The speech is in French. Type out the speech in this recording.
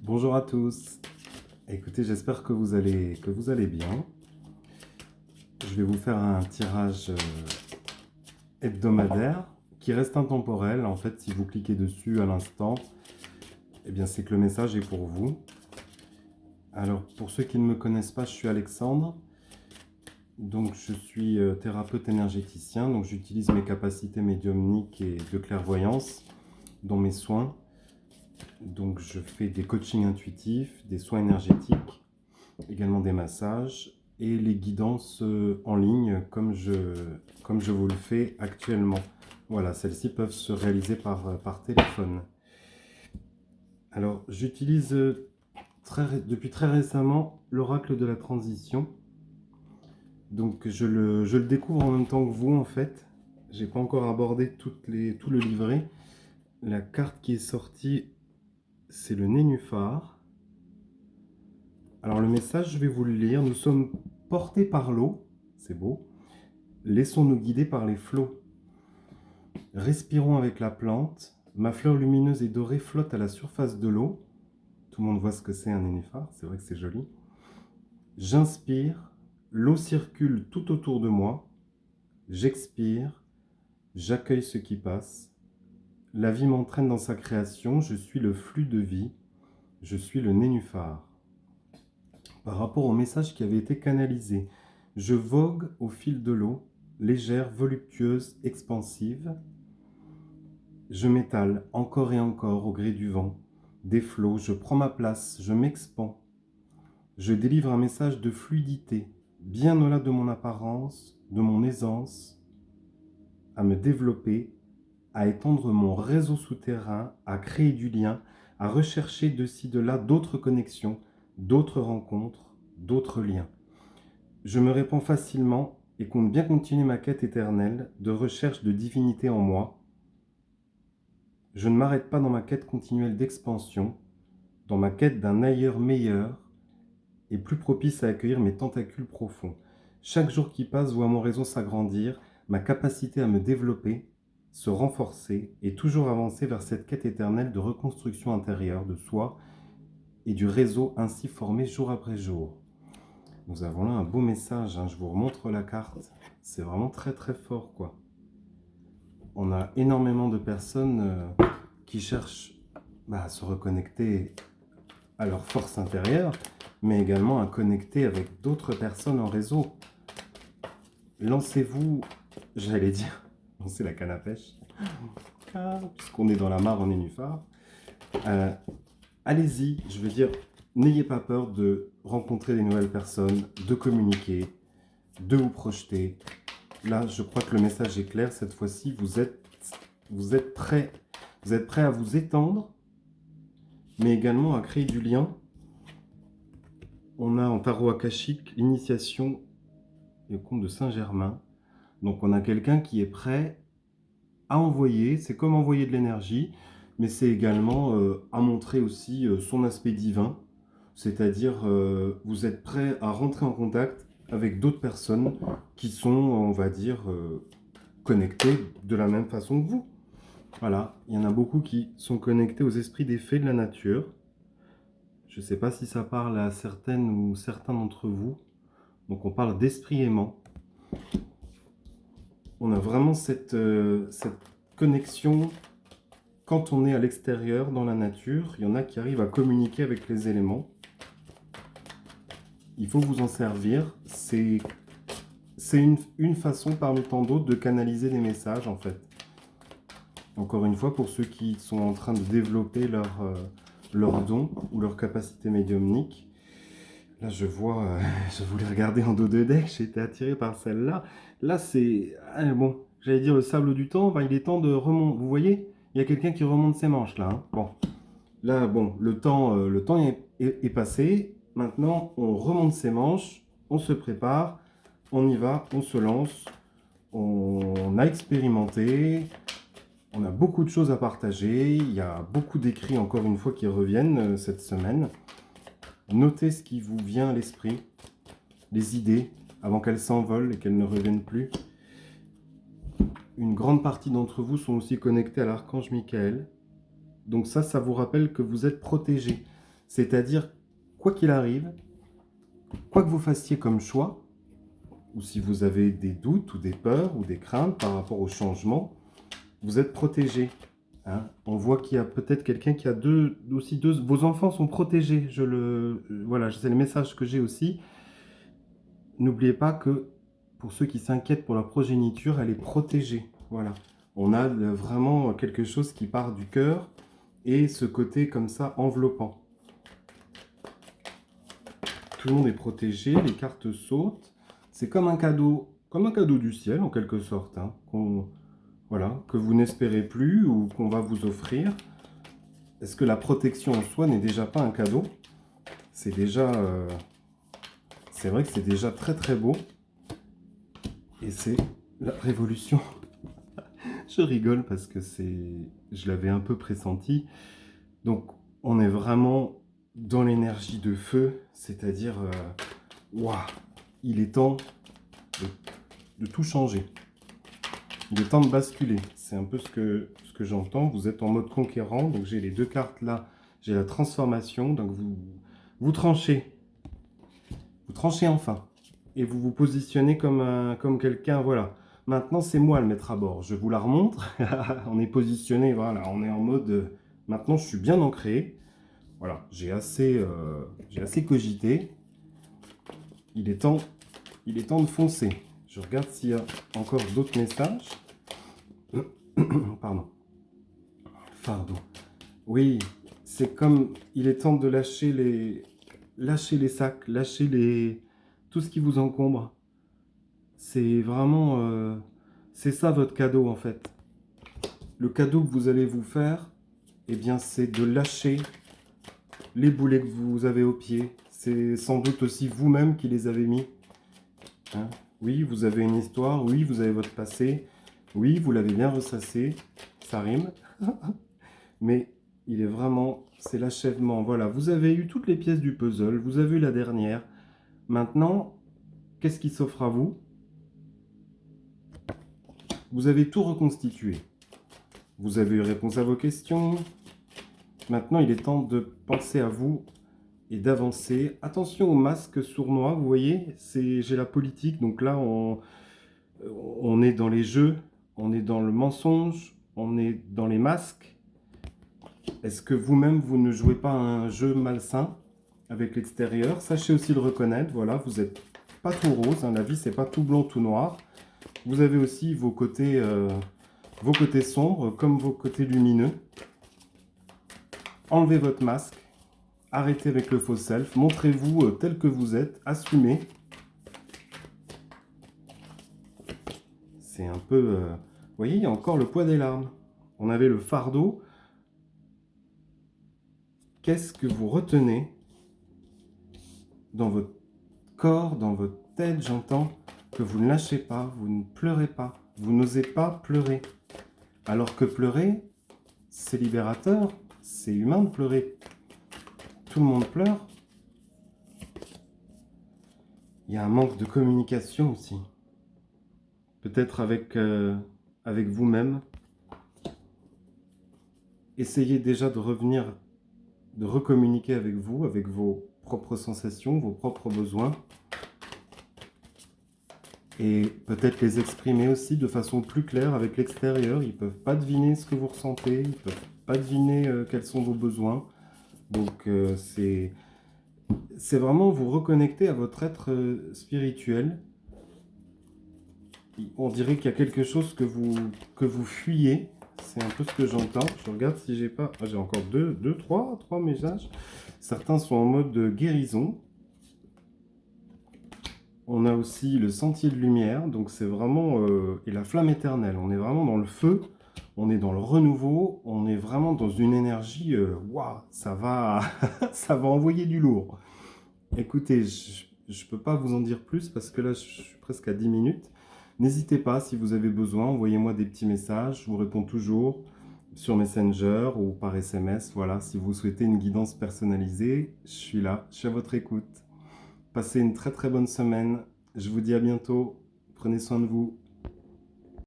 Bonjour à tous. Écoutez, j'espère que vous allez bien. Je vais vous faire un tirage hebdomadaire qui reste intemporel. En fait, si vous cliquez dessus à l'instant, eh bien, c'est que le message est pour vous. Alors, pour ceux qui ne me connaissent pas, je suis Alexandre. Donc, je suis thérapeute énergéticien. Donc, j'utilise mes capacités médiumniques et de clairvoyance dans mes soins. Donc, je fais des coachings intuitifs, des soins énergétiques, également des massages et les guidances en ligne comme je vous le fais actuellement. Voilà, celles-ci peuvent se réaliser par téléphone. Alors, j'utilise depuis très récemment l'oracle de la transition. Donc, je le découvre en même temps que vous, en fait. J'ai pas encore abordé tout le livret. La carte qui est sortie, c'est le nénuphar. Alors, le message, je vais vous le lire. Nous sommes portés par l'eau. C'est beau. Laissons-nous guider par les flots. Respirons avec la plante. Ma fleur lumineuse et dorée flotte à la surface de l'eau. Tout le monde voit ce que c'est un nénuphar, c'est vrai que c'est joli. J'inspire, l'eau circule tout autour de moi. J'expire, j'accueille ce qui passe. La vie m'entraîne dans sa création, je suis le flux de vie, je suis le nénuphar. Par rapport au message qui avait été canalisé, je vogue au fil de l'eau, légère, voluptueuse, expansive. Je m'étale encore et encore au gré du vent, des flots, je prends ma place, je m'expans. Je délivre un message de fluidité, bien au-delà de mon apparence, de mon aisance, à me développer, à étendre mon réseau souterrain, à créer du lien, à rechercher de ci, de là d'autres connexions, d'autres rencontres, d'autres liens. Je me répands facilement et compte bien continuer ma quête éternelle de recherche de divinité en moi. Je ne m'arrête pas dans ma quête continuelle d'expansion, dans ma quête d'un ailleurs meilleur et plus propice à accueillir mes tentacules profonds. Chaque jour qui passe voit mon réseau s'agrandir, ma capacité à me développer, se renforcer et toujours avancer vers cette quête éternelle de reconstruction intérieure de soi et du réseau ainsi formé jour après jour. Nous avons là un beau message, je vous remontre la carte. C'est vraiment très très fort, quoi. On a énormément de personnes qui cherchent à se reconnecter à leur force intérieure, mais également à connecter avec d'autres personnes en réseau. Lancez-vous, j'allais dire, lancez la canne à pêche, puisqu'on est dans la mare en nénuphar. Allez-y, je veux dire, n'ayez pas peur de rencontrer des nouvelles personnes, de communiquer, de vous projeter. Là, je crois que le message est clair. Cette fois-ci, vous êtes prêts à vous étendre, mais également à créer du lien. On a en tarot akashique l'initiation et le conte de Saint-Germain. Donc on a quelqu'un qui est prêt à envoyer, c'est comme envoyer de l'énergie, mais c'est également à montrer aussi son aspect divin, c'est-à-dire vous êtes prêt à rentrer en contact avec d'autres personnes qui sont, on va dire, connectées de la même façon que vous. Voilà, il y en a beaucoup qui sont connectés aux esprits des fées de la nature. Je ne sais pas si ça parle à certaines ou certains d'entre vous. Donc on parle d'esprit aimant. On a vraiment cette connexion quand on est à l'extérieur, dans la nature. Il y en a qui arrivent à communiquer avec les éléments. Il faut vous en servir. C'est une façon parmi tant d'autres de canaliser des messages, en fait. Encore une fois, pour ceux qui sont en train de développer leur don ou leur capacité médiumnique. Là, je vois, je voulais regarder en dos de deck, j'ai été attiré par celle-là. Là, c'est, bon, j'allais dire le sable du temps, il est temps de remonter. Vous voyez, il y a quelqu'un qui remonte ses manches, là. Bon, là, bon, le temps est passé. Maintenant, on remonte ses manches, on se prépare, on y va, on se lance. On a expérimenté, on a beaucoup de choses à partager. Il y a beaucoup d'écrits, encore une fois, qui reviennent cette semaine. Notez ce qui vous vient à l'esprit, les idées, avant qu'elles s'envolent et qu'elles ne reviennent plus. Une grande partie d'entre vous sont aussi connectés à l'archange Michael. Donc ça vous rappelle que vous êtes protégés. C'est-à-dire, quoi qu'il arrive, quoi que vous fassiez comme choix, ou si vous avez des doutes ou des peurs ou des craintes par rapport au changement, vous êtes protégé. Hein. On voit qu'il y a peut-être quelqu'un qui a aussi deux. Vos enfants sont protégés. Voilà, c'est le message que j'ai aussi. N'oubliez pas que pour ceux qui s'inquiètent pour leur progéniture, elle est protégée. Voilà. On a vraiment quelque chose qui part du cœur et ce côté comme ça enveloppant. Tout le monde est protégé, les cartes sautent. C'est comme un cadeau du ciel en quelque sorte, hein, voilà, que vous n'espérez plus ou qu'on va vous offrir. Est-ce que la protection en soi n'est déjà pas un cadeau? C'est déjà, c'est vrai que c'est déjà très très beau. Et c'est la révolution. Je rigole parce que je l'avais un peu pressenti. Donc, on est vraiment dans l'énergie de feu, c'est-à-dire, waouh, il est temps de tout changer. Il est temps de basculer. C'est un peu ce que j'entends. Vous êtes en mode conquérant, donc j'ai les deux cartes là. J'ai la transformation, donc vous tranchez. Vous tranchez enfin. Et vous vous positionnez comme quelqu'un, voilà. Maintenant, c'est moi le maître à bord. Je vous la remontre. On est positionné, voilà. On est en mode, maintenant, je suis bien ancré. Voilà, j'ai assez cogité. Il est temps de foncer. Je regarde s'il y a encore d'autres messages. Pardon. Fardeau. Oui, c'est comme, il est temps de lâcher les sacs, tout ce qui vous encombre. C'est vraiment, c'est ça votre cadeau en fait. Le cadeau que vous allez vous faire, eh bien, c'est de lâcher les boulets que vous avez aux pieds. C'est sans doute aussi vous-même qui les avez mis. Hein. Oui, vous avez une histoire. Oui, vous avez votre passé. Oui, vous l'avez bien ressassé. Ça rime. Mais il est vraiment, c'est l'achèvement. Voilà, vous avez eu toutes les pièces du puzzle. Vous avez eu la dernière. Maintenant, qu'est-ce qui s'offre à vous? Vous avez tout reconstitué. Vous avez eu réponse à vos questions. Maintenant, il est temps de penser à vous et d'avancer. Attention aux masques sournois, vous voyez, j'ai la politique, donc là, on est dans les jeux, on est dans le mensonge, on est dans les masques. Est-ce que vous-même, vous ne jouez pas un jeu malsain avec l'extérieur? Sachez aussi le reconnaître, voilà, vous n'êtes pas tout rose, hein, la vie, c'est pas tout blanc, tout noir. Vous avez aussi vos côtés sombres comme vos côtés lumineux. Enlevez votre masque, arrêtez avec le faux self, montrez-vous tel que vous êtes, assumez. C'est un peu... vous voyez, il y a encore le poids des larmes. On avait le fardeau. Qu'est-ce que vous retenez dans votre corps, dans votre tête, j'entends, que vous ne lâchez pas, vous ne pleurez pas, vous n'osez pas pleurer. Alors que pleurer, c'est libérateur, c'est humain de pleurer. Tout le monde pleure. Il y a un manque de communication aussi. Peut-être avec vous-même. Essayez déjà de revenir, de recommuniquer avec vous, avec vos propres sensations, vos propres besoins. Et peut-être les exprimer aussi de façon plus claire avec l'extérieur. Ils ne peuvent pas deviner ce que vous ressentez, ils ne peuvent pas deviner quels sont vos besoins. Donc c'est vraiment vous reconnecter à votre être spirituel. On dirait qu'il y a quelque chose que vous fuyez. C'est un peu ce que j'entends. Je regarde si j'ai pas... Ah, j'ai encore trois messages. Certains sont en mode guérison. On a aussi le sentier de lumière. Donc c'est vraiment... et la flamme éternelle. On est vraiment dans le feu. On est dans le renouveau. On est vraiment dans une énergie... Waouh, ça va... ça va envoyer du lourd. Écoutez, je ne peux pas vous en dire plus parce que là, je suis presque à 10 minutes. N'hésitez pas, si vous avez besoin, envoyez-moi des petits messages. Je vous réponds toujours sur Messenger ou par SMS. Voilà, si vous souhaitez une guidance personnalisée, je suis là, je suis à votre écoute. Passez une très très bonne semaine. Je vous dis à bientôt. Prenez soin de vous.